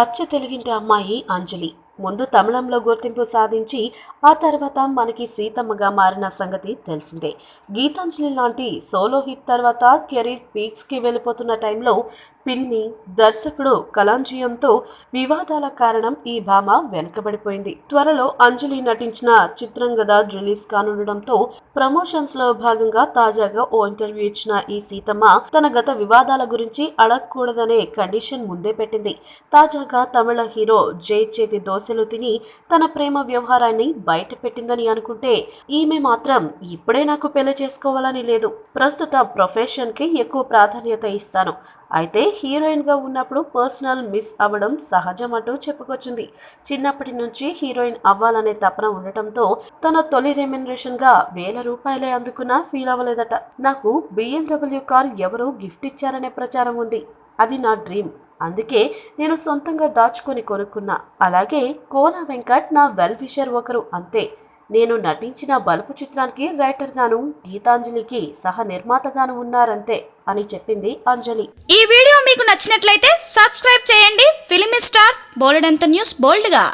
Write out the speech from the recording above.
అచ్చ తెలుగింటి అమ్మాయి అంజలి ముందు తమిళంలో గుర్తింపు సాధించి ఆ తర్వాత మనకి సీతమ్మగా మారిన సంగతి తెలిసిందే. గీతాంజలి లాంటి సోలో హిట్ తర్వాత కెరీర్ పీక్స్ కి వెళ్ళిపోతున్న టైంలో పిన్ని దర్శకుడు కలాంజియంతో వివాదాల కారణం ఈ భామ వెనకబడిపోయింది. త్వరలో అంజలి నటించిన చిత్రం గదా రిలీజ్ కానుండడంతో ప్రమోషన్స్ లో భాగంగా తాజాగా ఓ ఇంటర్వ్యూ ఇచ్చిన ఈ సీతమ్మ తన గత వివాదాల గురించి అడగకూడదనే కండిషన్ ముందే పెట్టింది. తాజాగా తమిళ హీరో జై చేతి దోశలు తిని తన ప్రేమ వ్యవహారాన్ని బయట పెట్టిందని అనుకుంటే ఈమె మాత్రం ఇప్పుడే నాకు పెళ్లి చేసుకోవాలని లేదు, ప్రస్తుత ప్రొఫెషన్ కి ఎక్కువ ప్రాధాన్యత ఇస్తాను, అయితే హీరోయిన్ గా ఉన్నప్పుడు పర్సనల్ మిస్ అవ్వడం సహజం అంటూ చెప్పుకొచ్చింది. చిన్నప్పటి నుంచి హీరోయిన్ అవ్వాలనే తపన ఉండటంతో తన తొలి రెమ్యునరేషన్ గా ₹1000 అందుకున్నా ఫీల్ అవ్వలేదట. నాకు BMW కార్ ఎవరో గిఫ్ట్ ఇచ్చారనే ప్రచారం ఉంది, అది నా డ్రీమ్, అందుకే నేను సొంతంగా దాచుకొని కొనుక్కున్నా. అలాగే కోన వెంకట్ నా వెల్ విషర్ ఒకరు, అంతే. నేను నటించిన బలుపు చిత్రానికి రైటర్ గాను గీతాంజలికి సహ నిర్మాతగాను ఉన్నారంతే అని చెప్పింది అంజలి. ఈ వీడియో మీకు నచ్చినట్లయితే సబ్స్క్రైబ్ చేయండి. ఫిలిమి స్టార్స్ బోలెడంత న్యూస్ బోల్డ్ గా.